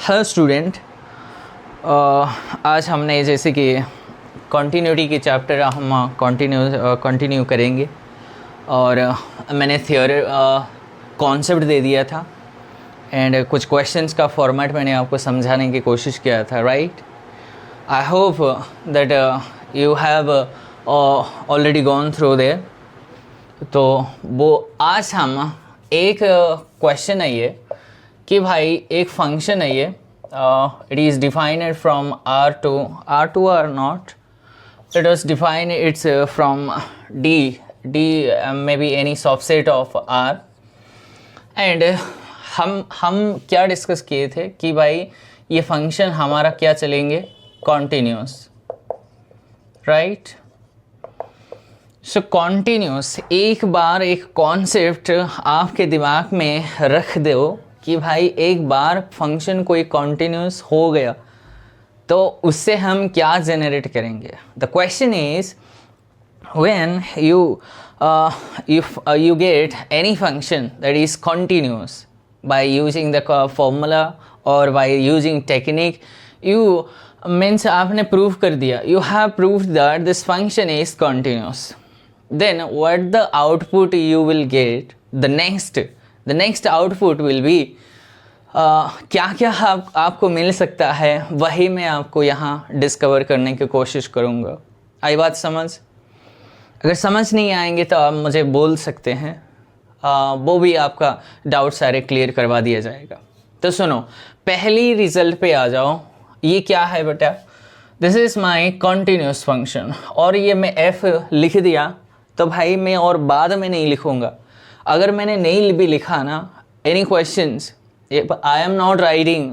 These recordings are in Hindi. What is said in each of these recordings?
हेलो स्टूडेंट, आज हमने जैसे कि कॉन्टीन्यूटी के चैप्टर हम कंटिन्यू करेंगे और मैंने थियोरी कॉन्सेप्ट दे दिया था एंड कुछ क्वेश्चंस का फॉर्मेट मैंने आपको समझाने की कोशिश किया था, right. I hope that you have already gone through their. तो वो आज हम एक क्वेश्चन है ये कि भाई एक फंक्शन है ये, it is defined from R to R not, it was defined it's from D may be any subset of R. And हम क्या डिस्कस किए थे कि भाई ये फंक्शन हमारा क्या चलेंगे, कॉन्टिन्यूस, राइट। सो कॉन्टिन्यूस, एक बार एक कॉन्सेप्ट आपके दिमाग में रख दो कि भाई एक बार फंक्शन कोई कॉन्टिन्यूस हो गया तो उससे हम क्या जनरेट करेंगे। The question is when you get any function that is continuous by using the formula or by using technique, you means आपने prove कर दिया, you have proved that this function is continuous, then what the output you will get, the next output will be क्या क्या आपको मिल सकता है, वही मैं आपको यहाँ डिस्कवर करने की कोशिश करूँगा। आई बात समझ? अगर समझ नहीं आएंगे तो आप मुझे बोल सकते हैं, वो भी आपका डाउट सारे क्लियर करवा दिया जाएगा। तो सुनो, पहली रिजल्ट पे आ जाओ। ये क्या है बेटा? This is my continuous function, और ये मैं एफ लिख दिया तो भाई मैं और बाद में नहीं लिखूँगा। अगर मैंने नहीं भी लिखा ना, any questions, if I am not writing,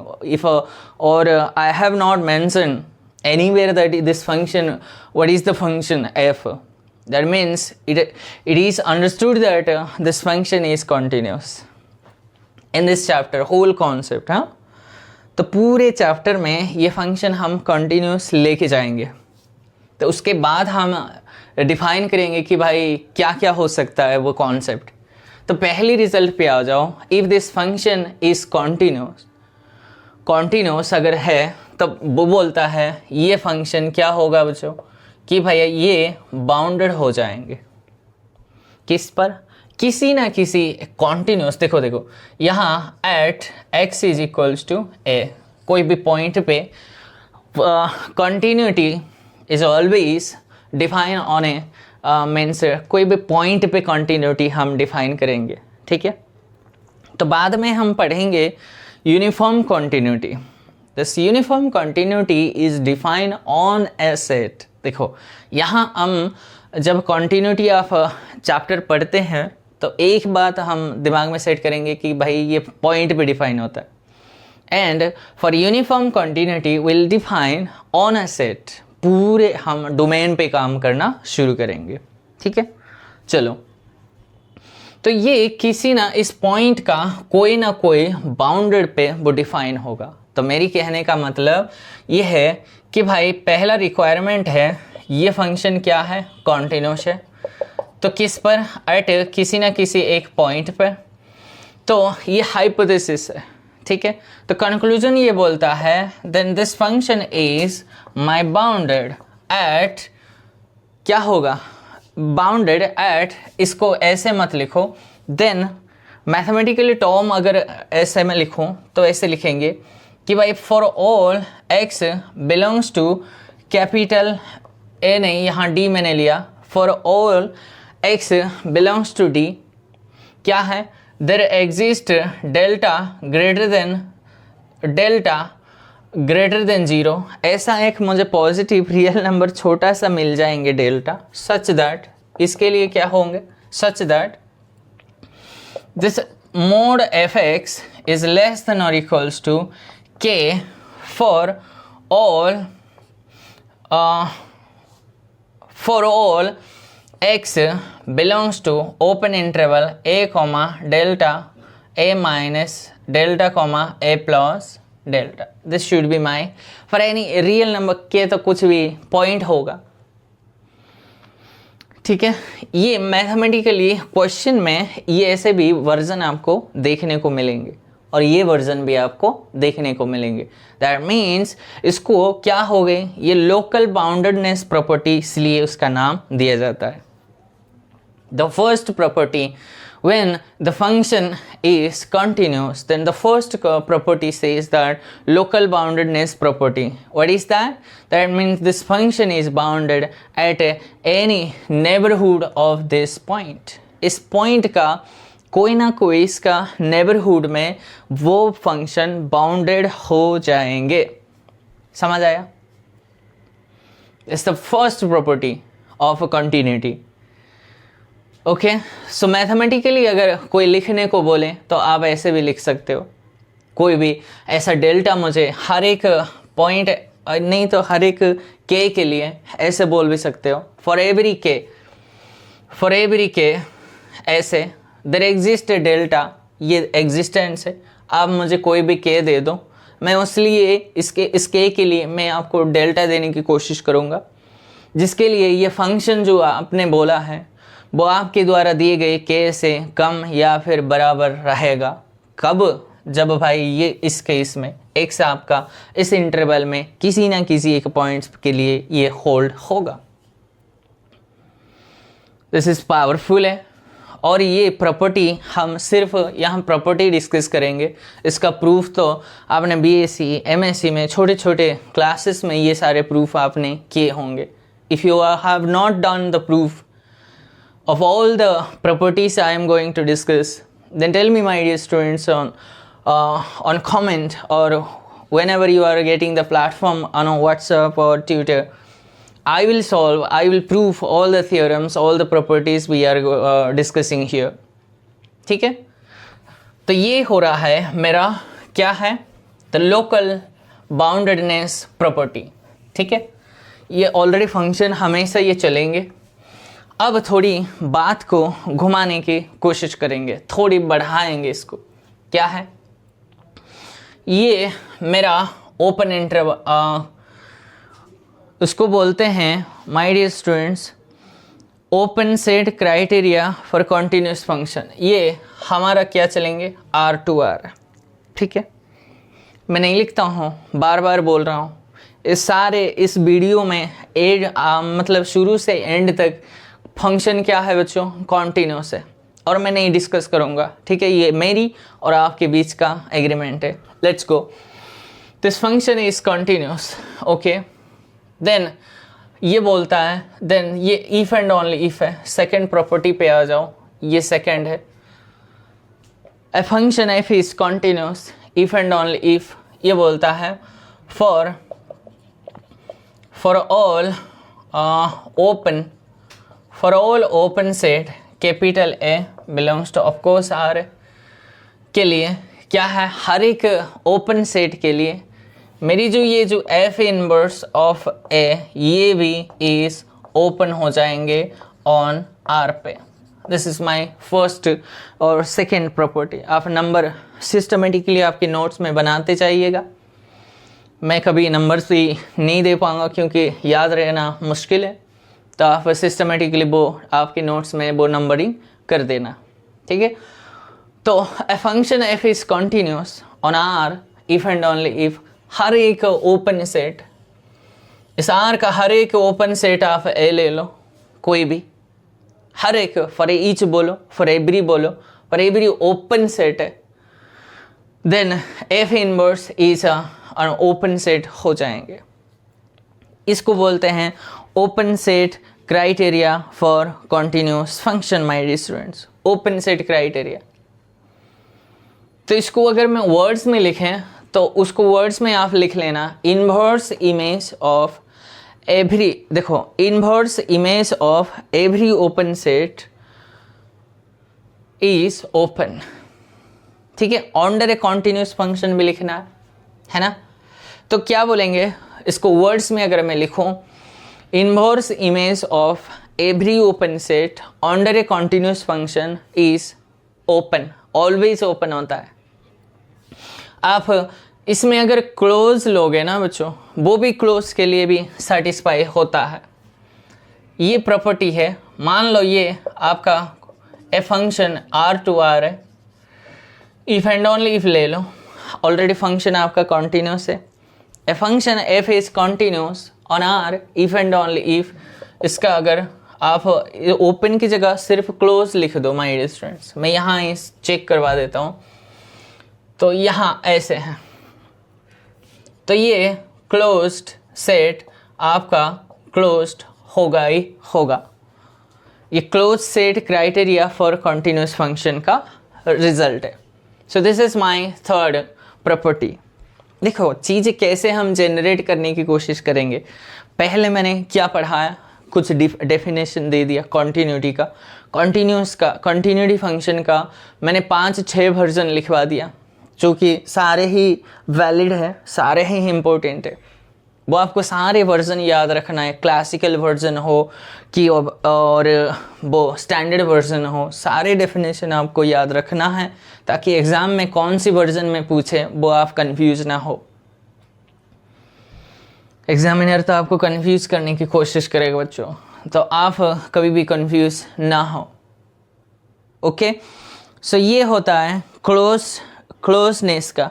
or I have not mentioned anywhere that this function, what is the function f, that means it is understood that this function is continuous in this chapter, whole concept, हाँ। तो पूरे चैप्टर में ये फंक्शन हम कंटिन्यूस लेके जाएंगे, तो उसके बाद हम डिफाइन करेंगे कि भाई क्या क्या हो सकता है वो कॉन्सेप्ट। तो पहली रिजल्ट पे आ जाओ। If this function is continuous अगर है तो वो बोलता है ये फंक्शन क्या होगा बच्चों कि भैया ये बाउंडेड हो जाएंगे किस पर, किसी ना किसी कॉन्टिन्यूस। देखो यहाँ at x is equals to a, कोई भी पॉइंट पे continuity is always define on A means कोई भी पॉइंट पे कंटिन्यूटी हम डिफाइन करेंगे, ठीक है। तो बाद में हम पढ़ेंगे uniform continuity. This uniform continuity is define on A set. देखो यहाँ हम जब कंटिन्यूटी ऑफ चैप्टर पढ़ते हैं तो एक बात हम दिमाग में सेट करेंगे कि भाई ये पॉइंट पे डिफाइन होता है, and for uniform continuity will define on A set. पूरे हम डोमेन पे काम करना शुरू करेंगे, ठीक है। चलो, तो ये किसी ना इस पॉइंट का कोई ना कोई बाउंडेड पे वो डिफाइन होगा। तो मेरी कहने का मतलब ये है कि भाई पहला रिक्वायरमेंट है ये फंक्शन क्या है, कॉन्टिन्यूस है। तो किस पर? एट किसी ना किसी एक पॉइंट पर। तो ये हाइपोथेसिस है, ठीक है। तो कंक्लूजन ये बोलता है then this function is my bounded at, क्या होगा, बाउंडेड एट, इसको ऐसे मत लिखो, देन मैथमेटिकली टर्म अगर ऐसे में लिखूं तो ऐसे लिखेंगे कि भाई for all x belongs to capital A, नहीं यहाँ d मैंने लिया, for all x belongs to d, क्या है, there exist delta greater than 0। ऐसा एक मुझे पॉजिटिव रियल नंबर छोटा सा मिल जाएंगे डेल्टा, सच दैट, इसके लिए क्या होंगे, such that this mode F X is less than और इक्वल्स टू के for all x belongs to open interval a comma delta a minus delta comma a plus delta. This should be my for any real number के तो कुछ भी पॉइंट होगा, ठीक है। ये मैथमेटिकली क्वेश्चन में ये ऐसे भी वर्जन आपको देखने को मिलेंगे। और ये वर्जन भी आपको देखने को मिलेंगे। दैट मीन्स इसको क्या हो गए, ये लोकल बाउंडेडनेस प्रॉपर्टी, इसलिए उसका नाम दिया जाता है। The first property, when the function is continuous, then the first property says that local boundedness property. What is that? That means this function is bounded at any neighborhood of this point. इस point का कोई ना कोई इसका neighborhood में वो function bounded हो जाएंगे। समझ आया? It's the first property of a continuity. Okay, so mathematically अगर कोई लिखने को बोले तो आप ऐसे भी लिख सकते हो, कोई भी ऐसा डेल्टा मुझे हर एक पॉइंट, नहीं तो हर एक के लिए ऐसे बोल भी सकते हो, फॉर एवरी के ऐसे देयर एग्जिस्ट डेल्टा, ये एग्जिस्टेंस है। आप मुझे कोई भी के दे दो, मैं उसलिए इस के लिए मैं आपको डेल्टा देने की कोशिश करूँगा, जिसके लिए ये फंक्शन जो आपने बोला है वो आपके द्वारा दिए गए के से कम या फिर बराबर रहेगा। कब? जब भाई ये इस केस में x आपका इस इंटरवल में किसी ना किसी एक पॉइंट्स के लिए ये होल्ड होगा। दिस इज पावरफुल है। और ये प्रॉपर्टी हम सिर्फ यहाँ प्रॉपर्टी डिस्कस करेंगे, इसका प्रूफ तो आपने बीएससी एमएससी में छोटे छोटे क्लासेस में ये सारे प्रूफ आपने किए होंगे। If you have not done the proof of all the properties I am going to discuss, then tell me, my dear students, on comment, or whenever you are getting the platform on a WhatsApp or Twitter. I will prove all the theorems, all the properties we are discussing here. ठीक है? तो ये हो रहा है मेरा क्या है, the local boundedness property। ठीक है, ये ऑलरेडी फंक्शन हमेशा ये चलेंगे। अब थोड़ी बात को घुमाने की कोशिश करेंगे, थोड़ी बढ़ाएंगे इसको। क्या है ये मेरा ओपन इंटरवल, उसको बोलते हैं my dear students open set criteria for continuous function. ये हमारा क्या चलेंगे, R2R। ठीक है, मैं नहीं लिखता हूँ, बार बार बोल रहा हूँ। इस वीडियो में मतलब शुरू से एंड तक फंक्शन क्या है बच्चों, कॉन्टिन्यूस है, और मैं नहीं डिस्कस करूँगा। ठीक है, ये मेरी और आपके बीच का एग्रीमेंट है। Let's go. This function is continuous. Okay, then ये बोलता है, देन ये इफ एंड ओनली इफ है। सेकेंड प्रॉपर्टी पे आ जाओ, ये सेकेंड है। A function F is continuous if and only if, ये बोलता है for all open set capital A belongs to of course R के लिए क्या है, हर एक ओपन सेट के लिए मेरी ये जो एफ इनवर्स ऑफ ए ये भी इज ओपन हो जाएंगे ऑन R पे। दिस इज माय फर्स्ट और सेकेंड प्रॉपर्टी। आप नंबर सिस्टमेटिकली आपके नोट्स में बनाते जाइएगा। मैं कभी नंबर से नहीं दे पाऊँगा क्योंकि याद रहना मुश्किल है, तो आप सिस्टमेटिकली वो आपके नोट्स में वो नंबरिंग कर देना। ठीक है, तो a function F is continuous on R if and only if हर एक ओपन सेट, इस R का हर एक ओपन सेट आप ए ले लो, कोई भी हर एक, फॉर ईच बोलो, फॉर एवरी बोलो, फॉर एवरी ओपन सेट है, then F inverse is open set हो जाएंगे। इसको बोलते हैं open set criteria for continuous function. My dear students, open set criteria. तो इसको अगर मैं वर्ड्स में लिखें तो उसको वर्ड्स में आप लिख लेना इनवर्स इमेज ऑफ एवरी, देखो inverse image of every open set is open. ठीक है, अंडर ए कॉन्टिन्यूस फंक्शन भी लिखना है ना। तो क्या बोलेंगे इसको वर्ड्स में, अगर मैं लिखूं inverse image of every open set under a continuous function is open, always open होता है। आप इसमें अगर क्लोज लोगे ना बच्चों, वो भी क्लोज के लिए भी सेटिस्फाई होता है। ये प्रॉपर्टी है। मान लो ये आपका ए फंक्शन R2R है, इफ एंड ओनली इफ ले लो, ऑलरेडी फंक्शन आपका कॉन्टिन्यूस है, a function F is continuous on R if and only if. इसका अगर आप ओपन की जगह सिर्फ क्लोज लिख दो माय डियर स्टूडेंट्स, मैं यहाँ इस चेक करवा देता हूँ, तो यहाँ ऐसे है, तो ये क्लोज्ड सेट आपका क्लोज्ड होगा ही होगा। ये close set criteria for continuous function का रिजल्ट है। So this is my third property. देखो चीज़ें कैसे हम जनरेट करने की कोशिश करेंगे। पहले मैंने क्या पढ़ाया, कुछ डेफिनेशन दे दिया कॉन्टिन्यूटी का, कॉन्टिन्यूटी फंक्शन का मैंने 5-6 वर्जन लिखवा दिया, जो कि सारे ही वैलिड है, सारे ही इम्पोर्टेंट है। वो आपको सारे वर्जन याद रखना है, क्लासिकल वर्जन हो कि और वो स्टैंडर्ड वर्जन हो, सारे डेफिनेशन आपको याद रखना है, ताकि एग्ज़ाम में कौन सी वर्जन में पूछे वो आप कंफ्यूज ना हो। एग्जामिनर तो आपको कंफ्यूज करने की कोशिश करेगा बच्चों, तो आप कभी भी कंफ्यूज ना हो। ओके, सो ये होता है क्लोजनेस का।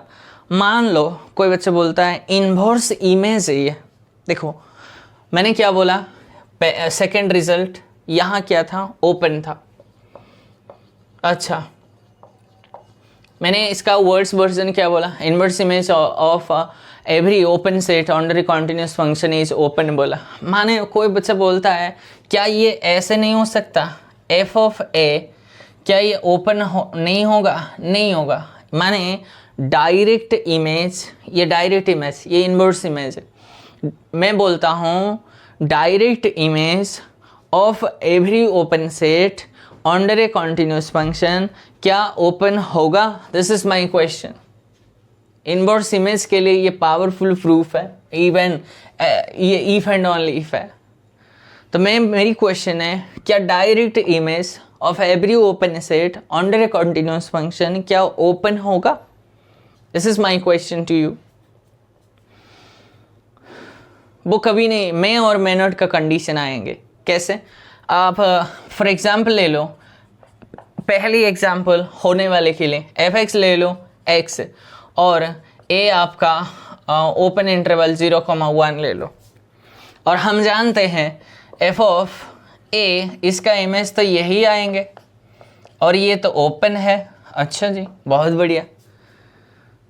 मान लो कोई बच्चा बोलता है इन्वर्स इमेज है ये, देखो मैंने क्या बोला, सेकंड रिजल्ट यहाँ क्या था, ओपन था। अच्छा, मैंने इसका वर्ड्स वर्जन क्या बोला, inverse image of every open set under continuous function is open बोला। माने कोई बच्चा बोलता है क्या ये ऐसे नहीं हो सकता, एफ ऑफ ए क्या ये ओपन नहीं होगा, नहीं होगा। माने डायरेक्ट इमेज, ये डायरेक्ट इमेज, ये इन्वर्स इमेज है। मैं बोलता हूँ direct image of every open set under a continuous function क्या ओपन होगा, this is my question. Inverse image के लिए ये पावरफुल प्रूफ है, इवन ये इफ एंड ओनली इफ है। तो मेरी क्वेश्चन है क्या direct image of every open set under a continuous function क्या ओपन होगा, this is my question to you. वो कभी नहीं मैं और मे नॉट का कंडीशन आएंगे। कैसे, आप फॉर एग्जाम्पल ले लो, पहली एग्जाम्पल होने वाले के लिए एफ एक्स ले लो एक्स, और ए आपका ओपन इंटरवल 0,1 ले लो, और हम जानते हैं एफ ऑफ ए इसका इमेज तो यही आएंगे, और ये तो ओपन है। अच्छा जी, बहुत बढ़िया।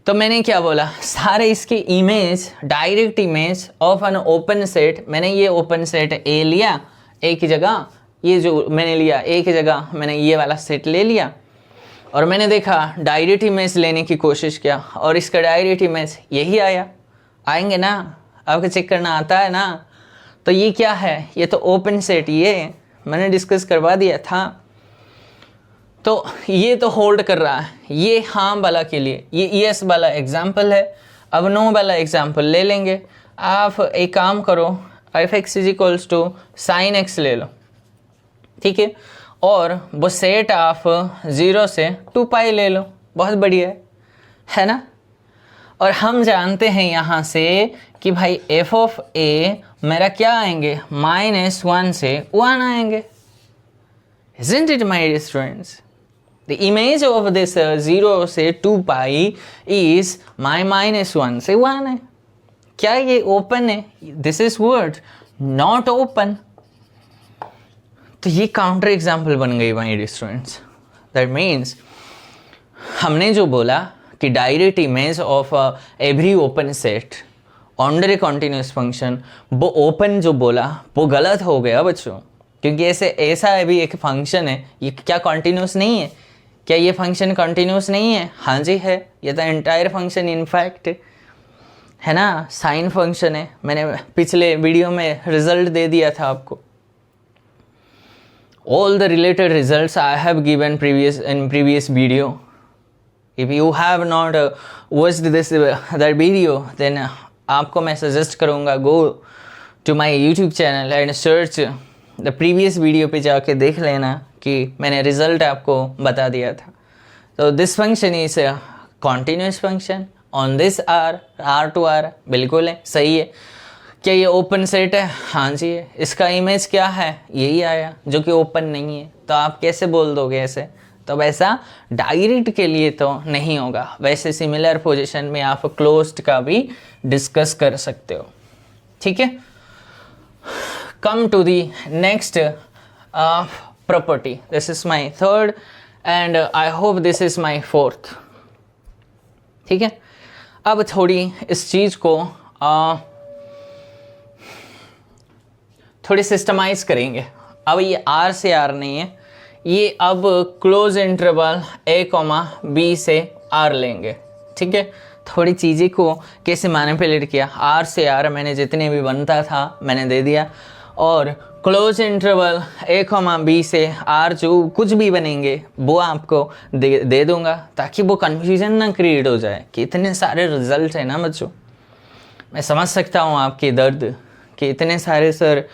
तो मैंने क्या बोला, सारे इसके image, direct image of an open set, मैंने ये ओपन सेट ए लिया, ए की जगह ये जो मैंने लिया ए की जगह मैंने ये वाला सेट ले लिया, और मैंने देखा डायरेक्ट इमेज लेने की कोशिश किया, और इसका डायरेक्ट इमेज यही आया। आएंगे ना, आपको चेक करना आता है ना। तो ये क्या है, ये तो ओपन सेट, ये मैंने डिस्कस करवा दिया था। तो ये तो होल्ड कर रहा है, ये हाँ वाला के लिए ये यस वाला एग्जाम्पल है। अब नो वाला एग्जाम्पल ले लेंगे। आप एक काम करो, F X is equals to sine X ले लो, ठीक है, और वो सेट आप 0 से 2 पाई ले लो, बहुत बढ़िया है ना। और हम जानते हैं यहाँ से कि भाई एफ ऑफ ए मेरा क्या आएंगे, -1 से 1 आएंगे। Isn't it my dear students? The image of this 0 से 2 पाई is -1 से 1 है। क्या ये ओपन है? This is word not open। तो ये काउंटर एग्जाम्पल बन गई my dear students. That means हमने जो बोला कि direct image of every open set under a continuous function, वो ओपन जो बोला वो गलत हो गया बच्चों, क्योंकि ऐसा भी एक फंक्शन है, ये क्या कॉन्टिन्यूस नहीं है? क्या ये फंक्शन कॉन्टिन्यूस नहीं है? हाँ जी है, ये तो एंटायर फंक्शन इनफैक्ट है ना, साइन फंक्शन है। मैंने पिछले वीडियो में रिजल्ट दे दिया था आपको। All the related results I have given in previous video. If you have not watched that video, then आपको मैं suggest करूँगा go to my YouTube channel and search the previous video पे जाके देख लेना कि मैंने result आपको बता दिया था। So this function is a continuous function on this R to R, बिल्कुल है, सही है। क्या ये ओपन सेट है? हाँ जी है। इसका इमेज क्या है? यही आया, जो कि ओपन नहीं है। तो आप कैसे बोल दोगे ऐसे? तो वैसा डायरेक्ट के लिए तो नहीं होगा। वैसे सिमिलर पोजीशन में आप क्लोज्ड का भी डिस्कस कर सकते हो, ठीक है। Come to the next property, this is my third and I hope this is my fourth, ठीक है। अब थोड़ी इस चीज़ को थोड़ी सिस्टमाइज करेंगे। अब ये आर से आर नहीं है, ये अब क्लोज इंटरवल a, b से r लेंगे, ठीक है। थोड़ी चीज़ें को कैसे मैनिपुलेट किया, आर से आर मैंने जितने भी बनता था मैंने दे दिया, और क्लोज इंटरवल a, b से r जो कुछ भी बनेंगे वो आपको दे दूंगा, ताकि वो कन्फ्यूजन ना क्रिएट हो जाए कि इतने सारे रिजल्ट है ना बच्चों। मैं समझ सकता हूँ आपके दर्द कि इतने सारे सर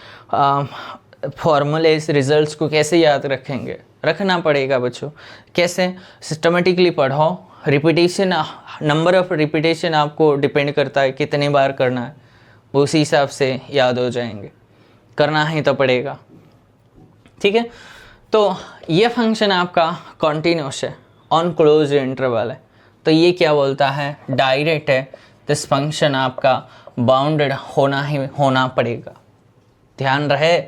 फॉर्मूले, इस रिजल्ट्स को कैसे याद रखेंगे। रखना पड़ेगा बच्चों, कैसे सिस्टमेटिकली पढ़ो, रिपीटेशन, नंबर ऑफ रिपीटेशन आपको डिपेंड करता है कितनी बार करना है, वो उसी हिसाब से याद हो जाएंगे, करना ही तो पड़ेगा, ठीक है। तो ये फंक्शन आपका कॉन्टिन्यूस है, ऑन क्लोज इंटरवल है, तो ये क्या बोलता है, डायरेक्ट है। दिस फंक्शन आपका बाउंडेड होना पड़ेगा। ध्यान रहे,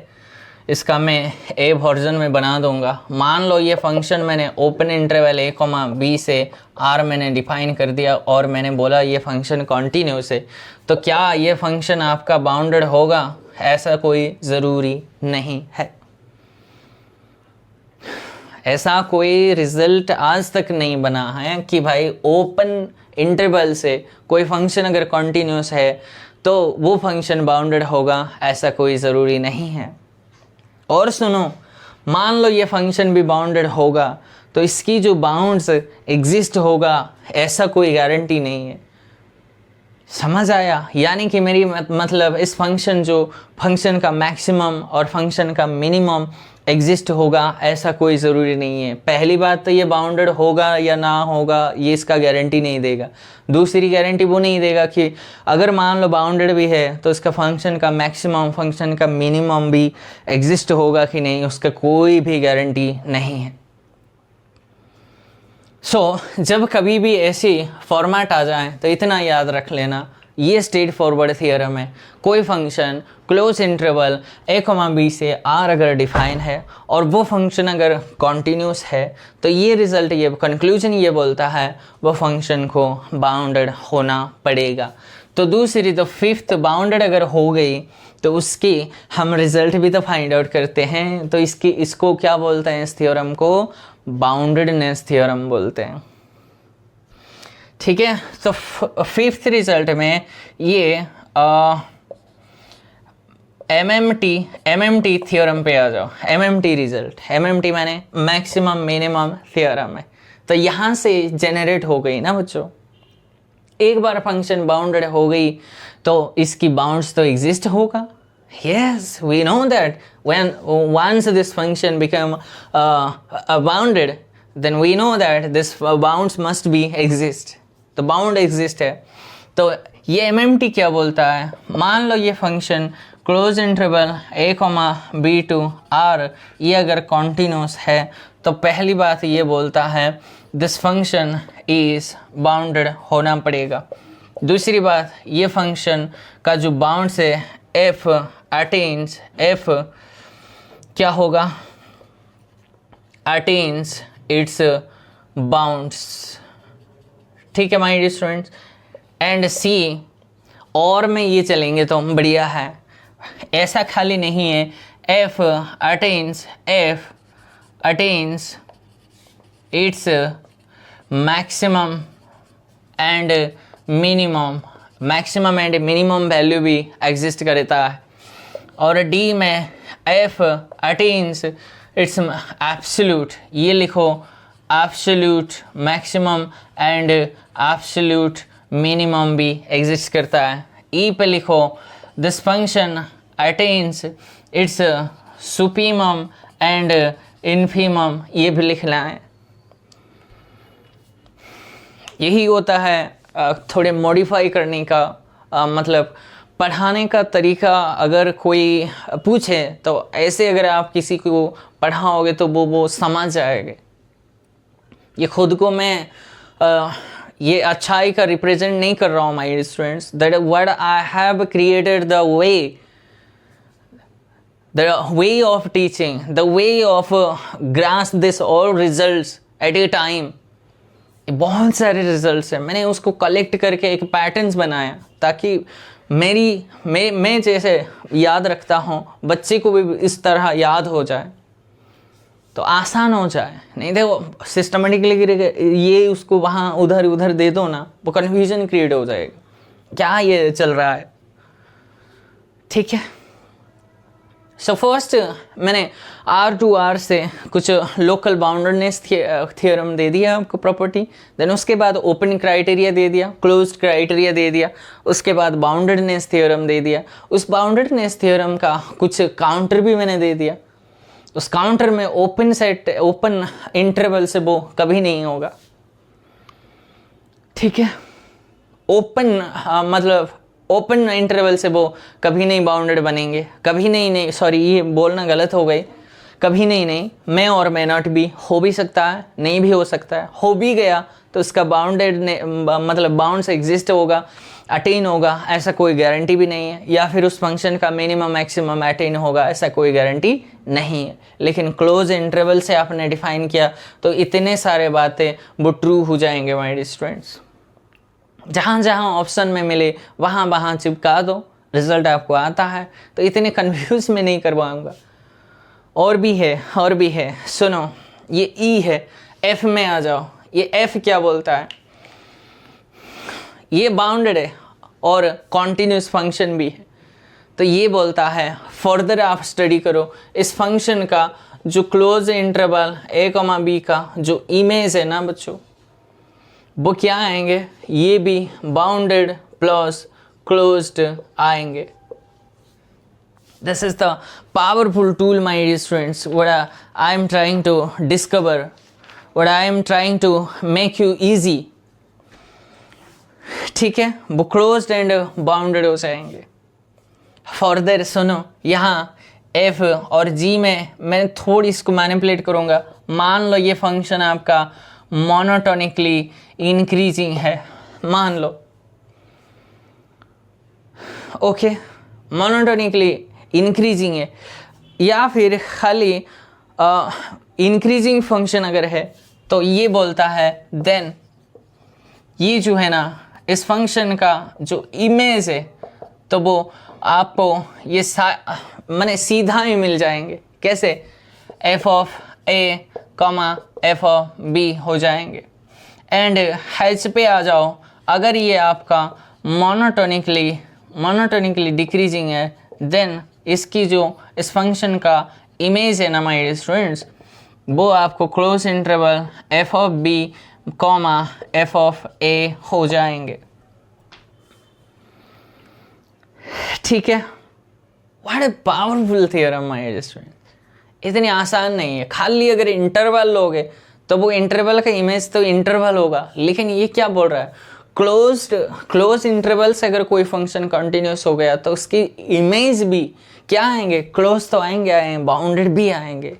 इसका मैं ए वर्जन में बना दूंगा। मान लो ये फंक्शन मैंने ओपन इंटरवल a, b से r मैंने डिफाइन कर दिया और मैंने बोला ये फंक्शन कॉन्टिन्यूस है, तो क्या ये फंक्शन आपका बाउंडेड होगा? ऐसा कोई ज़रूरी नहीं है। ऐसा कोई रिजल्ट आज तक नहीं बना है कि भाई ओपन इंटरवल से कोई फंक्शन अगर कॉन्टिन्यूस है तो वो फंक्शन बाउंडेड होगा, ऐसा कोई ज़रूरी नहीं है। और सुनो, मान लो ये फंक्शन भी बाउंडेड होगा तो इसकी जो बाउंड्स एग्जिस्ट होगा, ऐसा कोई गारंटी नहीं है। समझ आया? यानी कि मेरी मतलब इस फंक्शन का मैक्सिमम और फंक्शन का मिनिमम एग्जिस्ट होगा, ऐसा कोई ज़रूरी नहीं है। पहली बात तो ये बाउंडेड होगा या ना होगा ये इसका गारंटी नहीं देगा। दूसरी गारंटी वो नहीं देगा कि अगर मान लो बाउंडेड भी है तो इसका फंक्शन का मैक्सिमम, फंक्शन का मिनिमम भी एग्जिस्ट होगा कि नहीं, उसका कोई भी गारंटी नहीं है। जब कभी भी ऐसी फॉर्मेट आ जाए तो इतना याद रख लेना, ये स्ट्रेट फॉरवर्ड थियरम है। कोई function close interval a, b से r अगर डिफाइन है और वो फंक्शन अगर कॉन्टिन्यूस है तो ये रिजल्ट, ये कंक्लूजन ये बोलता है वो फंक्शन को बाउंडेड होना पड़ेगा। तो दूसरी तो फिफ्थ बाउंडेड अगर हो गई तो उसकी हम रिजल्ट भी तो फाइंड आउट करते हैं। तो इसको क्या बोलते हैं, इस थ्योरम को बाउंडेडनेस थ्योरम बोलते हैं, ठीक है। तो फिफ्थ रिजल्ट में ये MMT थ्योरम पे आ जाओ। MMT रिजल्ट, MMT माने मैक्सिमम मिनिमम थ्योरम है। तो यहाँ से जेनरेट हो गई ना बच्चों, एक बार फंक्शन बाउंडेड हो गई तो इसकी बाउंड्स तो एग्जिस्ट होगा। Yes, we know that once this function become bounded, then we know that this bounds must be exist. तो बाउंड एग्जिस्ट है। तो ये MMT क्या बोलता है, मान लो ये function close interval a, b to r ये अगर कॉन्टिन्यूस है तो पहली बात ये बोलता है दिस फंक्शन इज बाउंडेड होना पड़ेगा। दूसरी बात, ये फंक्शन का जो बाउंड्स है f अटेन्स, f क्या होगा, अटेन्स इट्स बाउंड्स, ठीक है माय डियर स्टूडेंट्स। एंड सी और में ये चलेंगे तो बढ़िया है, ऐसा खाली नहीं है। f attains its maximum and minimum, maximum and minimum value भी एग्जिस्ट करता है। और d में f अटेन्स इट्स एब्सोल्यूट, ये लिखो absolute maximum and absolute minimum भी एग्जिस्ट करता है। ई पे लिखो this function attains it's supremum and infimum, ये भी लिखना है। यही होता है थोड़े मॉडिफाई करने का मतलब पढ़ाने का तरीका। अगर कोई पूछे तो ऐसे अगर आप किसी को पढ़ाओगे तो वो समझ जाएंगे, ये खुद को मैं ये अच्छाई का रिप्रेजेंट नहीं कर रहा हूँ my students, that what I have created the way of teaching, the way of grasp this all results at a time. बहुत सारे रिजल्ट्स हैं, मैंने उसको कलेक्ट करके एक पैटर्न्स बनाया ताकि मैं जैसे याद रखता हूँ बच्चे को भी इस तरह याद हो जाए तो आसान हो जाए। नहीं देखो सिस्टमेटिकली ये उसको वहाँ उधर दे दो ना, वो कन्फ्यूजन क्रिएट हो जाएगा, क्या ये चल रहा है। ठीक है, सो फर्स्ट मैंने R2R से कुछ लोकल बाउंडरनेस थियरम दे दिया आपको प्रॉपर्टी, देन उसके बाद ओपन क्राइटेरिया दे दिया, क्लोज्ड क्राइटेरिया दे दिया, उसके बाद बाउंडेडनेस थियरम दे दिया। उस बाउंडेडनेस थियरम का कुछ काउंटर भी मैंने दे दिया। उस काउंटर में ओपन इंटरवल से वो कभी नहीं होगा। ठीक है, मतलब ओपन इंटरवल से वो कभी नहीं बाउंडेड बनेंगे, कभी नहीं सॉरी ये बोलना गलत हो गई, कभी नहीं मैं और मे नॉट भी हो भी सकता है, नहीं भी हो सकता है। हो भी गया तो उसका बाउंडेड मतलब बाउंड्स एग्जिस्ट होगा, अटेन होगा, ऐसा कोई गारंटी भी नहीं है। या फिर उस फंक्शन का मिनिमम मैक्सिमम अटेन होगा, ऐसा कोई गारंटी नहीं है। लेकिन क्लोज इंटरवल से आपने डिफाइन किया तो इतने सारे बातें वो ट्रू हो जाएंगे माय डियर स्टूडेंट्स। जहाँ जहाँ ऑप्शन में मिले वहाँ चिपका दो, रिजल्ट आपको आता है। तो इतने कंफ्यूज में नहीं करवाऊंगा। और भी है सुनो, ये ई है, एफ में आ जाओ। ये एफ क्या बोलता है, ये बाउंडेड है और कॉन्टिन्यूस फंक्शन भी है। तो ये बोलता है फर्दर आप स्टडी करो इस फंक्शन का जो क्लोज इंटरवल a, b का जो इमेज है ना बच्चों, वो क्या आएंगे, ये भी बाउंडेड प्लस क्लोज्ड आएंगे। This is the powerful tool, my dear students, what I am trying to discover, what I am trying to make you easy. ठीक है, वो क्लोज्ड एंड बाउंडेड हो जाएंगे। फर्दर सुनो, यहाँ f और g में मैं थोड़ी इसको मैनिपुलेट करूँगा। मान लो ये फंक्शन आपका मोनोटोनिकली इंक्रीजिंग है, मान लो, ओके, मोनोटोनिकली इंक्रीजिंग है, या फिर खाली इंक्रीजिंग फंक्शन अगर है तो ये बोलता है देन ये जो है ना इस फंक्शन का जो इमेज है तो वो आपको ये माने सीधा ही मिल जाएंगे। कैसे, f of a, f of b हो जाएंगे। एंड h पे आ जाओ, अगर ये आपका मोनोटोनिकली डिक्रीजिंग है देन इसकी जो इस फंक्शन का इमेज है ना माय डियर स्टूडेंट्स, वो आपको close interval f of b, f of a हो जाएंगे। ठीक है, what a powerful theorem my dear student. इतनी आसान नहीं है, खाली अगर इंटरवल लोगे तो वो इंटरवल का इमेज तो इंटरवल होगा, लेकिन ये क्या बोल रहा है, क्लोज इंटरवल से अगर कोई फंक्शन कंटिन्यूस हो गया तो उसकी इमेज भी क्या आएंगे, क्लोज तो आएंगे, बाउंडेड भी आएंगे।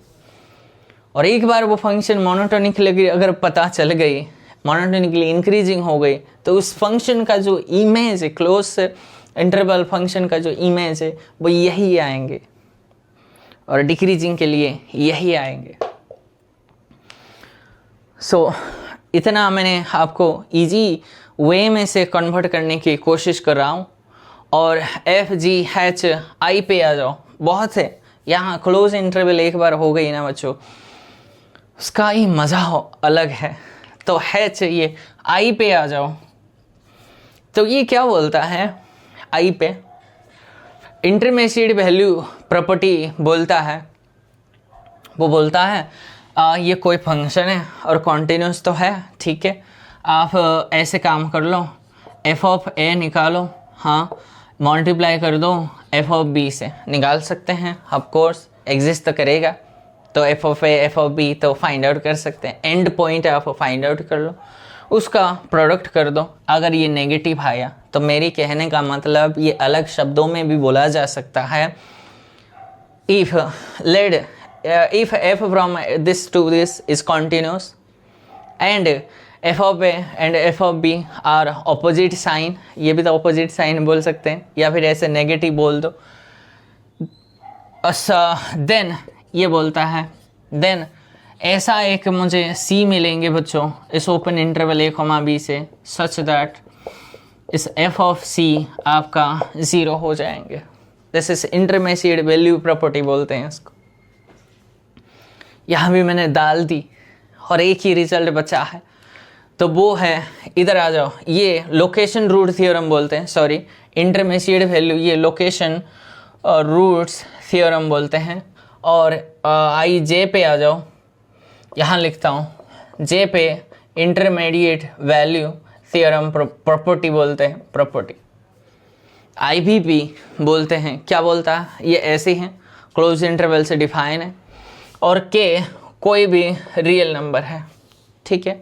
और एक बार वो फंक्शन मोनोटोनिकली अगर पता चल गई, मोनोटोनिकली इंक्रीजिंग हो गई, तो उस फंक्शन का जो इमेज है, क्लोज इंटरवल फंक्शन का जो इमेज है वो यही आएंगे, और डिक्रीजिंग के लिए यही आएंगे। सो इतना मैंने आपको इजी वे में से कन्वर्ट करने की कोशिश कर रहा हूँ। और एफ जी एच आई पे आ जाओ, बहुत है यहाँ क्लोज इंटरवल एक बार हो गई ना बच्चों, उसका ही मज़ा अलग है। तो एच ये आई पे आ जाओ, तो ये क्या बोलता है, आई पे इंटरमीडिएट वैल्यू प्रॉपर्टी बोलता है, वो बोलता है ये कोई फंक्शन है और कॉन्टिन्यूस तो है, ठीक है, आप ऐसे काम कर लो, f ऑफ a निकालो, हाँ, मल्टीप्लाई कर दो f ऑफ b से, निकाल सकते हैं, ऑफ कोर्स एग्जिस्ट तो करेगा, तो f of a, f of b तो फाइंड आउट कर सकते हैं, एंड पॉइंट आप फाइंड आउट कर लो, उसका प्रोडक्ट कर दो। अगर ये नेगेटिव आया तो मेरी कहने का मतलब ये अलग शब्दों में भी बोला जा सकता है, if f from this to this is continuous and F of A and F of B are opposite sign, ये भी तो ऑपोजिट साइन बोल सकते हैं, या फिर ऐसे नेगेटिव बोल दो। देन ये बोलता है, देन ऐसा एक मुझे सी मिलेंगे बच्चों इस ओपन इंटरवल ए कॉमा बी से, सच दैट इस एफ ऑफ सी आपका 0 हो जाएंगे। This is intermediate value property बोलते हैं इसको। यहाँ भी मैंने डाल दी और एक ही रिजल्ट बचा है, तो वो है, इधर आ जाओ, ये लोकेशन रूट थ्योरम बोलते हैं, सॉरी इंटरमीडिएट वैल्यू, ये लोकेशन रूट्स थ्योरम बोलते हैं। और आई जे पे आ जाओ, यहाँ लिखता हूँ जे पे इंटरमीडिएट वैल्यू थ्योरम प्रॉपर्टी बोलते हैं, प्रॉपर्टी। IVP बोलते हैं, क्या बोलता है, ये ऐसे हैं, क्लोज इंटरवल से डिफाइन है, और K कोई भी रियल नंबर है, ठीक है,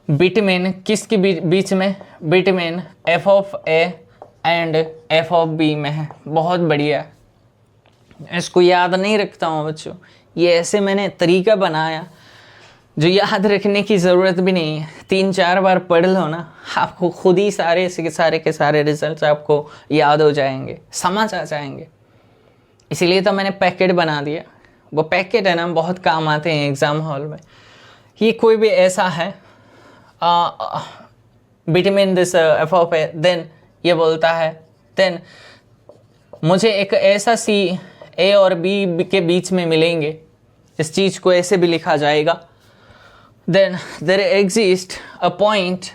बिटवीन किसके बीच में, between F of A and F of B में है। बहुत बढ़िया है, इसको याद नहीं रखता हूँ बच्चों, ये ऐसे मैंने तरीका बनाया जो याद रखने की ज़रूरत भी नहीं है, 3-4 बार पढ़ लो ना, आपको खुद ही सारे के सारे रिजल्ट्स आपको याद हो जाएंगे, समझ आ जाएंगे। इसीलिए तो मैंने पैकेट बना दिया, वो पैकेट है ना, बहुत काम आते हैं एग्ज़ाम हॉल में। ये कोई भी ऐसा है between this F of A, then ये बोलता है, देन मुझे एक ऐसा सी ए और बी के बीच में मिलेंगे, इस चीज़ को ऐसे भी लिखा जाएगा, then there exists a point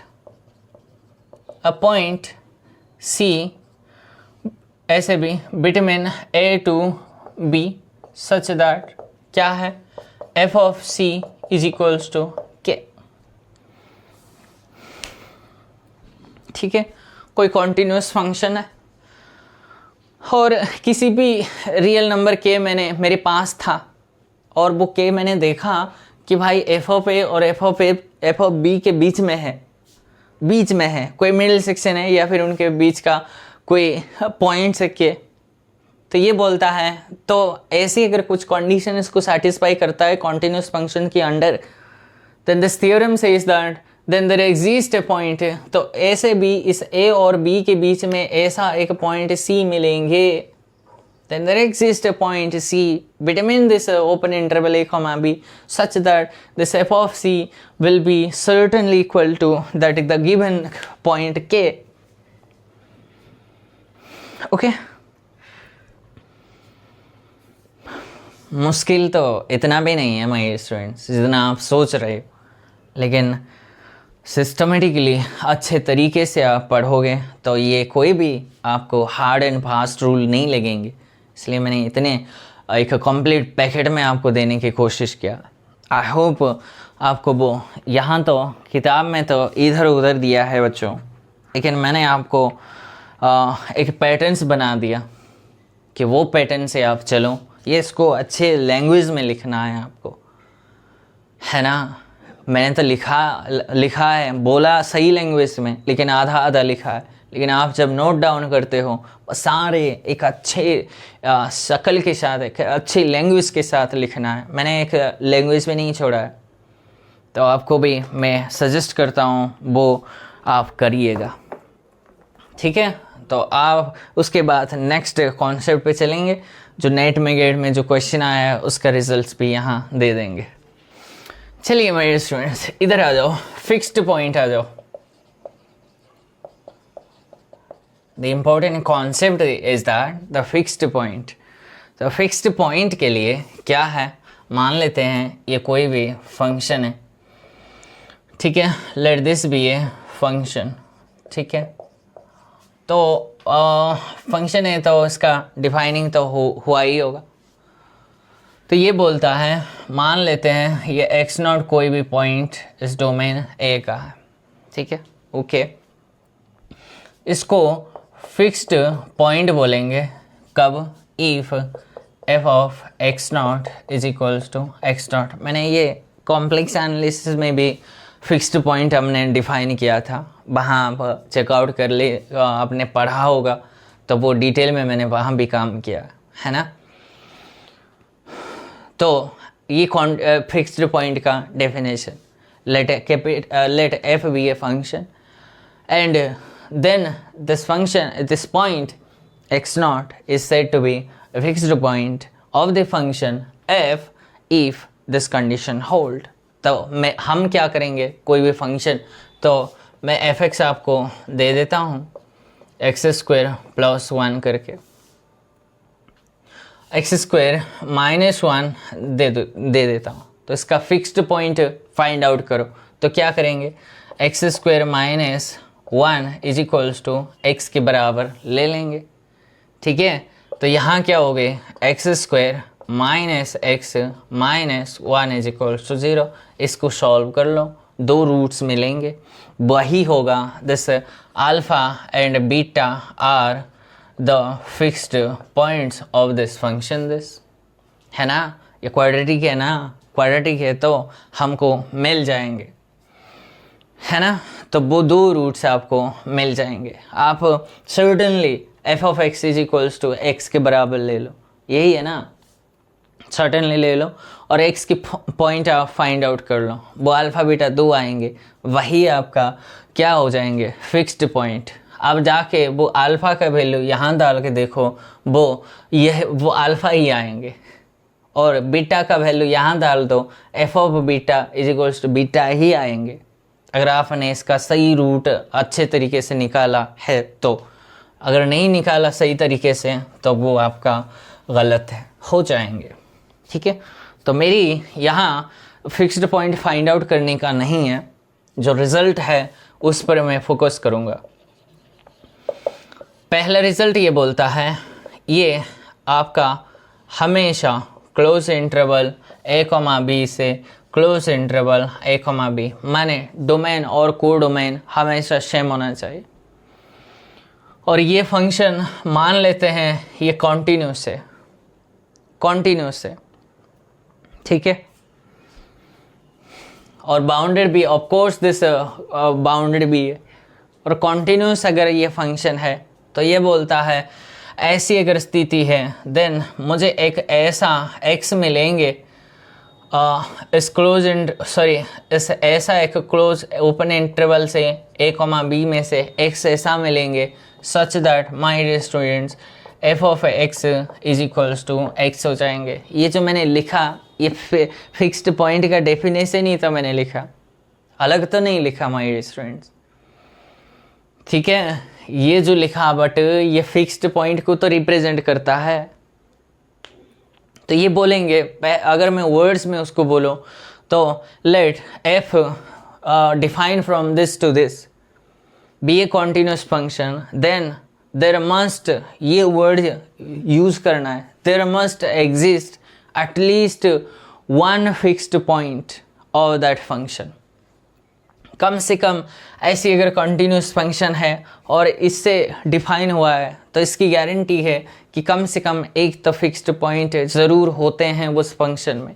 C ऐसे भी between A to B such that क्या है, f of C is equals to K, ठीक है, कोई कॉन्टिन्यूस फंक्शन है और किसी भी रियल नंबर K मेरे पास था, और वो K मैंने देखा कि भाई एफ ऑफ ए और एफ ऑफ बी के बीच में है, कोई मिडिल सेक्शन है या फिर उनके बीच का कोई पॉइंट है के, तो ये बोलता है, तो ऐसी अगर कुछ कंडीशन इसको सेटिस्फाई करता है कॉन्टिन्यूस फंक्शन के under, then this theorem says that then there exist a point, तो ऐसे भी इस ए और बी के बीच में ऐसा एक पॉइंट सी मिलेंगे, then there exists a point C between this open interval a comma b such that this f of C will be certainly equal to that the given point K, okay। मुश्किल तो इतना भी नहीं है माय स्टूडेंट्स जितना आप सोच रहे हो, लेकिन सिस्टमेटिकली अच्छे तरीके से आप पढ़ोगे तो ये कोई भी आपको हार्ड एंड फास्ट रूल नहीं लगेंगे, इसलिए मैंने इतने एक कंप्लीट पैकेट में आपको देने की कोशिश किया। आई होप आपको वो, यहाँ तो किताब में तो इधर उधर दिया है बच्चों, लेकिन मैंने आपको एक पैटर्न्स बना दिया कि वो पैटर्न से आप चलो, ये इसको अच्छे लैंग्वेज में लिखना है आपको, है ना। मैंने तो लिखा है, बोला सही लैंग्वेज में, लेकिन आधा आधा लिखा है, लेकिन आप जब नोट डाउन करते हो सारे एक अच्छे शक्ल के साथ, एक अच्छी लैंग्वेज के साथ लिखना है। मैंने एक लैंग्वेज में नहीं छोड़ा है, तो आपको भी मैं सजेस्ट करता हूँ वो आप करिएगा, ठीक है। तो आप उसके बाद नेक्स्ट कॉन्सेप्ट पे चलेंगे, जो नेट में गेट में जो क्वेश्चन आया है उसका रिजल्ट्स भी यहाँ दे देंगे। चलिए मेरे स्टूडेंट्स इधर आ जाओ, फिक्स्ड पॉइंट आ जाओ। The important concept is that the fixed point, तो फिक्स्ड पॉइंट के लिए क्या है, मान लेते हैं ये कोई भी फंक्शन है, ठीक है, let this be a function, ठीक है। तो फंक्शन है तो इसका डिफाइनिंग तो हुआ ही होगा। तो ये बोलता है, मान लेते हैं ये x0 कोई भी पॉइंट इस डोमेन ए का है, ठीक है, ओके। इसको फिक्स्ड पॉइंट बोलेंगे कब, if f of x0 is equals to x0। मैंने ये कॉम्प्लेक्स एनालिसिस में भी फिक्स्ड पॉइंट हमने डिफाइन किया था, वहाँ आप चेकआउट कर ले, आपने पढ़ा होगा, तो वो डिटेल में मैंने वहाँ भी काम किया है ना। तो ये फिक्स्ड पॉइंट का definition, let f be a function, and then this point x naught is said to be a fixed point of the function f if this condition hold. तो हम क्या करेंगे, कोई भी फंक्शन, तो मैं एफ एक्स आपको दे देता हूँ एक्स स्क्वायर प्लस 1 करके, एक्स स्क्वायर माइनस 1 दे देता हूँ। तो इसका फिक्स्ड पॉइंट फाइंड आउट करो, तो क्या करेंगे, X square minus 1 is equals to X के बराबर ले लेंगे। ठीक है, तो यहाँ क्या हो गए, X square minus X minus 1 is equals to 0। इसको सॉल्व कर लो, दो रूट्स मिलेंगे, वही होगा this alpha and beta are the fixed points of this function, this है ना, ये क्वाड्रेटिक है ना, क्वाड्रेटिक है तो हमको मिल जाएंगे, है ना। तो वो दो रूट्स आपको मिल जाएंगे। आप certainly F of X is equals to X के बराबर ले लो, यही है ना, सर्टेनली ले लो, और एक्स की पॉइंट आप फाइंड आउट कर लो, वो अल्फा बीटा दो आएंगे, वही आपका क्या हो जाएंगे, फिक्स्ड पॉइंट। अब जाके वो अल्फा का वैल्यू यहाँ डाल के देखो, वो अल्फा ही आएंगे, और बीटा का वैल्यू यहाँ डाल दो, f of beta is equals to beta ही आएंगे, अगर आपने इसका सही रूट अच्छे तरीके से निकाला है तो। अगर नहीं निकाला सही तरीके से तो वो आपका गलत है, हो जाएंगे। ठीक है, तो मेरी यहाँ फिक्स्ड पॉइंट फाइंड आउट करने का नहीं है, जो रिज़ल्ट है उस पर मैं फोकस करूँगा। पहला रिज़ल्ट ये बोलता है, ये आपका हमेशा क्लोज इंटरवल a, b से क्लोज इंटरवल a, b, माने डोमेन और को डोमेन हमेशा सेम होना चाहिए। और ये फंक्शन मान लेते हैं ये कॉन्टिन्यूस है, ठीक है, और बाउंडेड भी, ऑफ कोर्स दिस बाउंडेड भी है। और कॉन्टिन्यूस अगर ये फंक्शन है तो ये बोलता है ऐसी अगर स्थिति है देन मुझे एक ऐसा x मिलेंगे ऐसा एक क्लोज ओपन इंटरवल से a, b में से x ऐसा मिलेंगे such that my dear students f of x is equals to x हो जाएंगे। ये जो मैंने लिखा ये फिक्स्ड पॉइंट का डेफिनेशन ही तो मैंने लिखा, अलग तो नहीं लिखा माय डियर स्टूडेंट्स। ठीक है, ये जो लिखा बट ये फिक्स्ड पॉइंट को तो रिप्रेजेंट करता है। तो ये बोलेंगे, अगर मैं वर्ड्स में उसको बोलो तो let f define from this to this be a continuous function, then there must, ये वर्ड यूज करना है, there must exist at least one fixed point of that function. कम से कम ऐसी अगर कंटिन्यूस फंक्शन है और इससे डिफाइन हुआ है तो इसकी गारंटी है कि कम से कम एक तो फिक्स्ड पॉइंट ज़रूर होते हैं उस फंक्शन में।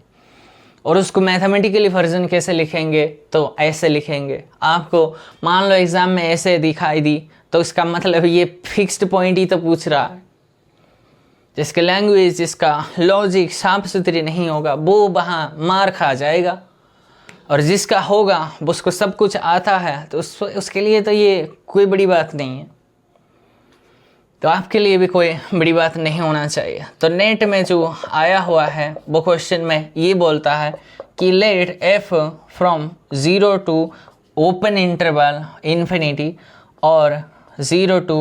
और उसको मैथमेटिकली वर्जन कैसे लिखेंगे, तो ऐसे लिखेंगे। आपको मान लो एग्ज़ाम में ऐसे दिखाई दी तो इसका मतलब ये फिक्स्ड पॉइंट ही तो पूछ रहा है। जिसका लैंग्वेज, जिसका लॉजिक साफ सुथरी नहीं होगा वो वहाँ मार खा जाएगा, और जिसका होगा उसको सब कुछ आता है तो उसके लिए तो ये कोई बड़ी बात नहीं है। तो आपके लिए भी कोई बड़ी बात नहीं होना चाहिए। तो नेट में जो आया हुआ है वो क्वेश्चन में ये बोलता है कि let f from 0 to open interval infinity और 0 टू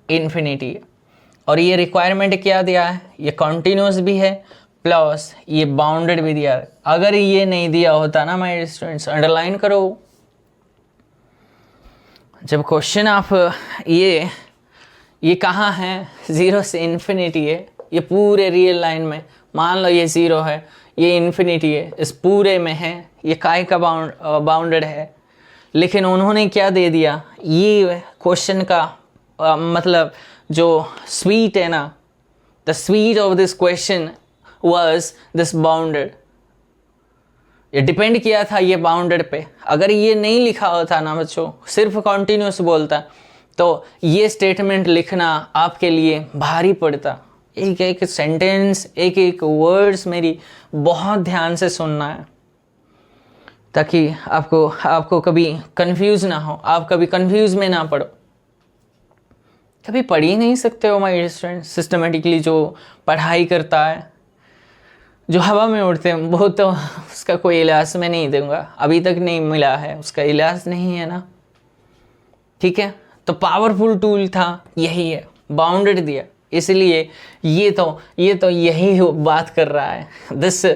इन्फिनिटी, और ये रिक्वायरमेंट क्या दिया है, ये कॉन्टिन्यूस भी है प्लस ये बाउंडेड भी दिया है। अगर ये नहीं दिया होता ना माय स्टूडेंट्स, अंडरलाइन करो, जब क्वेश्चन आप ये कहाँ है, 0 से इन्फिनिटी है, ये पूरे रियल लाइन में मान लो ये 0 है, ये इन्फिनिटी है, इस पूरे में है, ये काय का बाउंडेड है। लेकिन उन्होंने क्या दे दिया, ये क्वेश्चन का मतलब जो स्वीट है ना, the sweet of this question was this bounded, ये डिपेंड किया था ये बाउंडेड पे। अगर ये नहीं लिखा होता ना बच्चों, सिर्फ कॉन्टिन्यूस बोलता तो ये स्टेटमेंट लिखना आपके लिए भारी पड़ता। एक एक सेंटेंस, एक एक वर्ड्स मेरी बहुत ध्यान से सुनना है। ताकि आपको कभी कंफ्यूज ना हो, आप कभी कंफ्यूज में ना पड़ो। कभी पढ़ ही नहीं सकते हो माय स्टूडेंट। सिस्टमेटिकली जो पढ़ाई करता है, जो हवा में उड़ते हैं, वो तो उसका कोई इलाज मैं नहीं दूंगा, अभी तक नहीं मिला है, उसका इलाज नहीं है ना, ठीक है। तो पावरफुल टूल था यही है, बाउंडेड दिया, इसलिए ये तो यही बात कर रहा है। This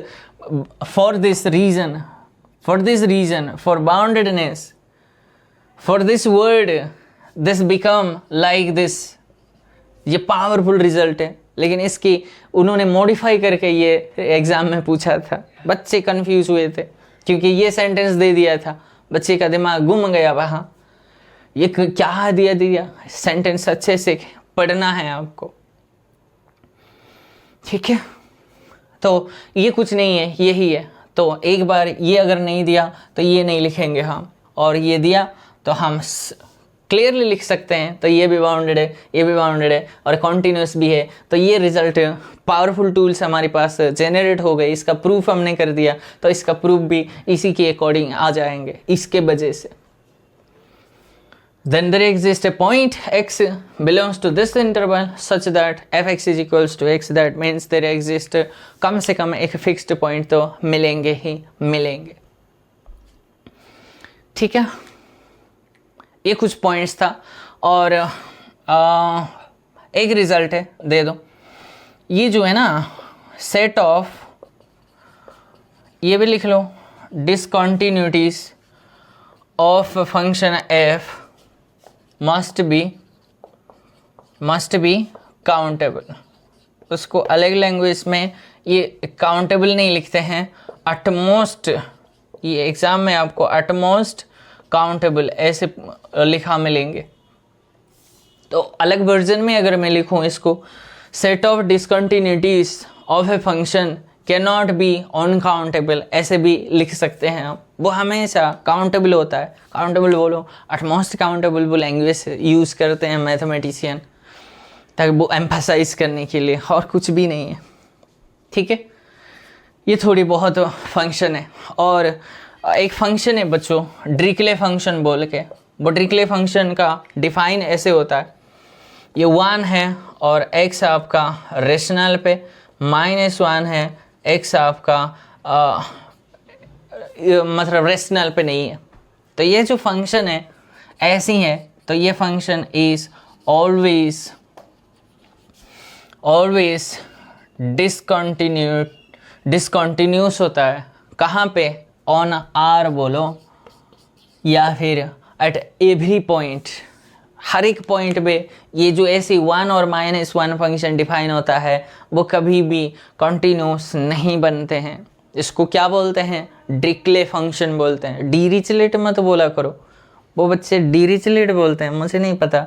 for this reason for boundedness, for this word, this become like this. ये पावरफुल रिजल्ट है, लेकिन इसकी उन्होंने मॉडिफाई करके ये एग्जाम में पूछा था। बच्चे कंफ्यूज हुए थे क्योंकि ये सेंटेंस दे दिया था, बच्चे का दिमाग गुम गया वहाँ। ये क्या दिया सेंटेंस अच्छे से पढ़ना है आपको, ठीक है। तो ये कुछ नहीं है, यही है। तो एक बार ये अगर नहीं दिया तो ये नहीं लिखेंगे हम, और ये दिया तो हम क्लियरली लिख सकते हैं। तो ये भी बाउंडेड है, ये भी बाउंडेड है, और कॉन्टिन्यूस भी है। तो ये रिजल्ट पावरफुल टूल्स हमारे पास जेनरेट हो गए, इसका प्रूफ हमने कर दिया। तो इसका प्रूफ भी इसी के अकॉर्डिंग आ जाएंगे, इसके वजह से। Then there exists a point x belongs to this interval such that fx is equals to x. That means there exists कम से कम एक फिक्स्ड पॉइंट तो मिलेंगे ही मिलेंगे, ठीक है। ये कुछ पॉइंट्स था, और एक रिजल्ट है, दे दो। ये जो है ना सेट ऑफ, ये भी लिख लो, discontinuities of function f must be countable. उसको अलग लैंग्वेज में ये काउंटेबल नहीं लिखते हैं, अटमोस्ट। ये एग्जाम में आपको अटमोस्ट काउंटेबल ऐसे लिखा मिलेंगे। तो अलग वर्जन में अगर मैं लिखूं इसको, set of discontinuities of a function cannot be uncountable, ऐसे भी लिख सकते हैं हम। वो हमेशा काउंटेबल होता है, काउंटेबल बोलो, अटमोस्ट काउंटेबल वो लैंग्वेज यूज़ करते हैं मैथमेटिशियन, ताकि वो एम्फसाइज करने के लिए, और कुछ भी नहीं है, ठीक है। ये थोड़ी बहुत फंक्शन है। और एक फंक्शन है बच्चों ड्रिकले फंक्शन बोल के। वो ड्रिकले फंक्शन का डिफाइन ऐसे होता है, ये 1 है और x आपका रेशनल पे, -1 है, x आपका मतलब रेशनल पे नहीं है। तो ये जो फंक्शन है ऐसी है, तो ये फंक्शन इज ऑलवेज डिसकंटिन्यूस होता है। कहाँ पे? ऑन आर बोलो, या फिर एट एवरी पॉइंट, हर एक पॉइंट पे। ये जो ऐसी 1 और -1 फंक्शन डिफाइन होता है वो कभी भी कंटिन्यूस नहीं बनते हैं। इसको क्या बोलते हैं? ड्रिकले फंक्शन बोलते हैं। डीरिचलेट मत बोला करो, वो बच्चे डीरिचलेट बोलते हैं, मुझे नहीं पता।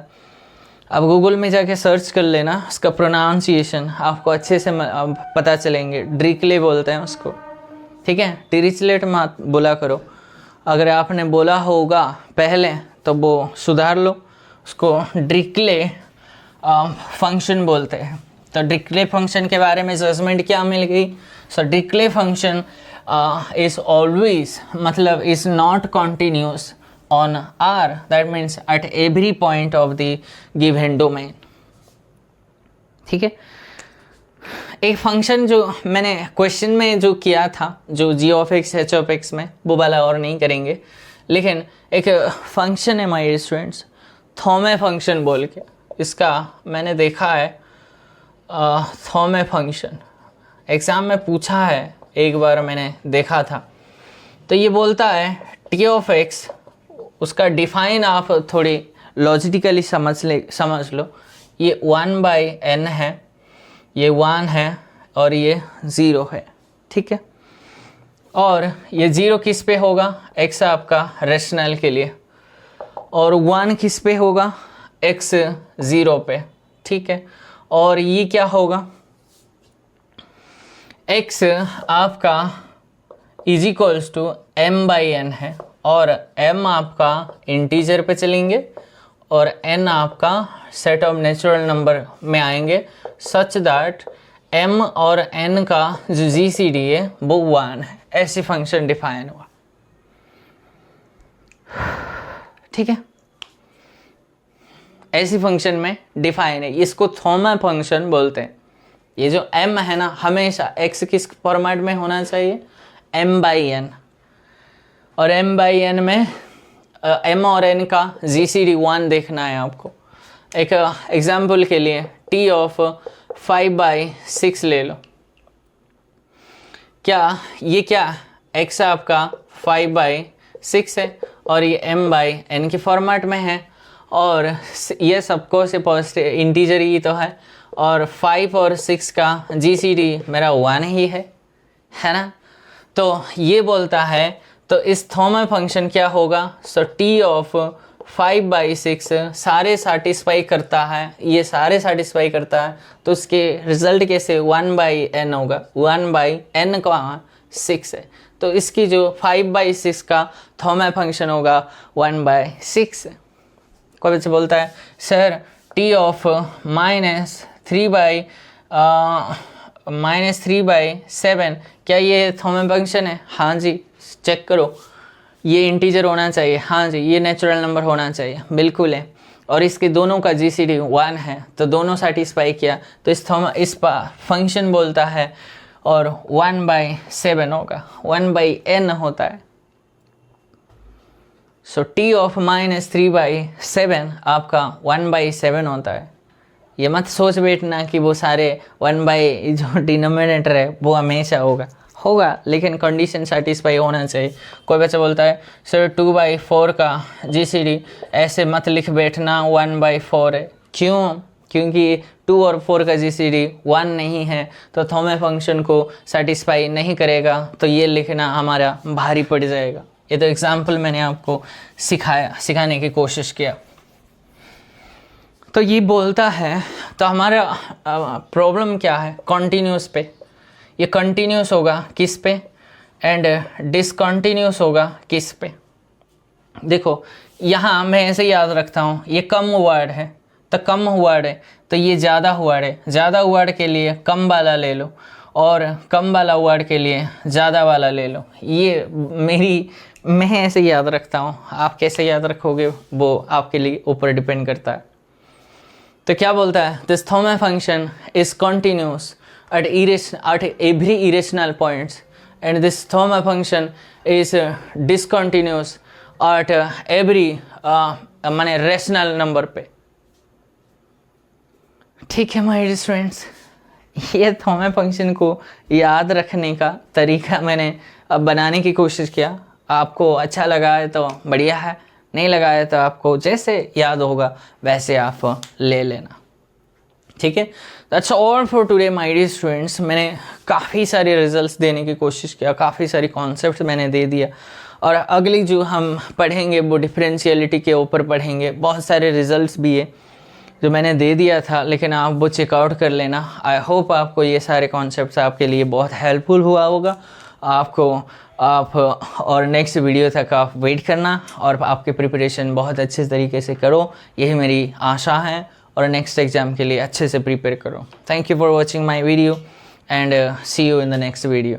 अब गूगल में जाके सर्च कर लेना, उसका प्रोनाउंसिएशन आपको अच्छे से पता चलेंगे। ड्रिकले बोलते हैं उसको, ठीक है। डीरिचलेट मत बोला करो, अगर आपने बोला होगा पहले तो वो सुधार लो। उसको ड्रिकले फंक्शन बोलते हैं। तो ड्रिकले फंक्शन के बारे में जजमेंट क्या मिल गई? सो ड्रिकले फंक्शन इज ऑलवेज, मतलब is not continuous on R, that means at every point of the given domain, ठीक है। एक फंक्शन जो मैंने क्वेश्चन में जो किया था, जो g of x h of x में, वो वाला और नहीं करेंगे, लेकिन एक फंक्शन है माय स्टूडेंट्स, थॉमे फंक्शन बोल के। इसका मैंने देखा है, थॉमे फंक्शन एग्ज़ाम में पूछा है, एक बार मैंने देखा था। तो ये बोलता है t ऑफ x, उसका डिफाइन आप थोड़ी लॉजिकली समझ लो। ये 1/n है, ये 1 है और ये 0 है, ठीक है। और ये 0 किस पे होगा? x आपका रेशनल के लिए, और 1 किस पे होगा? x 0 पे, ठीक है। और ये क्या होगा? x आपका इज इक्वल्स टू m/n है, और m आपका इंटीजर पे चलेंगे और n आपका सेट ऑफ नेचुरल नंबर में आएंगे, सच दैट m और n का जो GCD है वो 1 है। ऐसे फंक्शन डिफाइन हुआ, ठीक है, ऐसी फंक्शन में डिफाइन है, इसको थॉमस फंक्शन बोलते हैं। ये जो m है ना, हमेशा x किस फॉर्मेट में होना चाहिए, m/n, और m/n में m और n का GCD 1 देखना है आपको। एक एग्जाम्पल के लिए t ऑफ 5/6 ले लो। ये क्या x आपका 5/6 है और ये m/n के फॉर्मेट में है, और ये सबको से पॉजिटिव इंटीजर ही तो है, और 5 और 6 का GCD मेरा 1 ही है ना। तो ये बोलता है, तो इस थॉमस फंक्शन क्या होगा, सो t ऑफ 5/6 सारे सेटिस्फाई करता है, ये सारे सेटिस्फाई करता है, तो उसके रिजल्ट कैसे 1/n होगा, 1/n का 6 है, तो इसकी जो 5/6 का थॉमस फंक्शन होगा 1/6। कोई बच्चा बोलता है सर t ऑफ -3/7 क्या ये थॉमस फंक्शन है? हाँ जी, चेक करो, ये इंटीजर होना चाहिए, हाँ जी, ये नेचुरल नंबर होना चाहिए, बिल्कुल है, और इसके दोनों का GCD 1 है, तो दोनों सेटिस्फाई किया, तो इस फंक्शन बोलता है, और 1/7 होगा, 1/n होता है। सो t ऑफ -3/7 आपका 1/7 होता है। ये मत सोच बैठना कि वो सारे 1 जो डिनोमिनेटर है वो हमेशा होगा, लेकिन कंडीशन सेटिस्फाई होना चाहिए। कोई बच्चा बोलता है सर 2/4 का GCD ऐसे मत लिख बैठना, 1/4 है। क्यों? क्योंकि 2 और 4 का GCD 1 नहीं है, तो थॉमस फंक्शन को सेटिस्फाई नहीं करेगा, तो ये लिखना हमारा भारी पड़ जाएगा। ये तो एग्जाम्पल मैंने आपको सिखाने की कोशिश किया। तो ये बोलता है, तो हमारा प्रॉब्लम क्या है, कॉन्टीन्यूस पे। ये कंटिन्यूस होगा किस पे, एंड डिसकंटिन्यूस होगा किस पे। देखो यहाँ मैं ऐसे याद रखता हूँ, ये कम वर्ड है तो कम वर्ड है, तो ये ज़्यादा वर्ड है, ज़्यादा वर्ड के लिए कम वाला ले लो, और कम वाला वर्ड के लिए ज़्यादा वाला ले लो। ये मैं ऐसे याद रखता हूँ, आप कैसे याद रखोगे वो आपके लिए ऊपर डिपेंड करता है। तो क्या बोलता है, this Thomas function is continuous at every irrational points, and this Thoma function is discontinuous at every माने rational number पे। ठीक है माय डियर स्टूडेंट्स, ये थॉमस फंक्शन को याद रखने का तरीका मैंने अब बनाने की कोशिश किया। आपको अच्छा लगा है तो बढ़िया है, नहीं लगा है तो आपको जैसे याद होगा वैसे आप ले लेना, ठीक है। That's all for today my dear students. मैंने काफ़ी सारे रिजल्ट्स देने की कोशिश किया, काफ़ी सारी कॉन्सेप्ट्स मैंने दे दिया, और अगली जो हम पढ़ेंगे वो डिफरेंशियलिटी के ऊपर पढ़ेंगे। बहुत सारे रिजल्ट्स भी है जो मैंने दे दिया था, लेकिन आप वो चेकआउट कर लेना। आई होप आपको ये सारे कॉन्सेप्ट्स आपके लिए बहुत हेल्पफुल हुआ होगा। आप और नेक्स्ट वीडियो तक आप वेट करना, और आपके प्रिपरेशन बहुत अच्छे तरीके से करो, यही मेरी आशा है, और नेक्स्ट एग्जाम के लिए अच्छे से प्रिपेयर करो। Thank you for watching my video, and see you in the next video.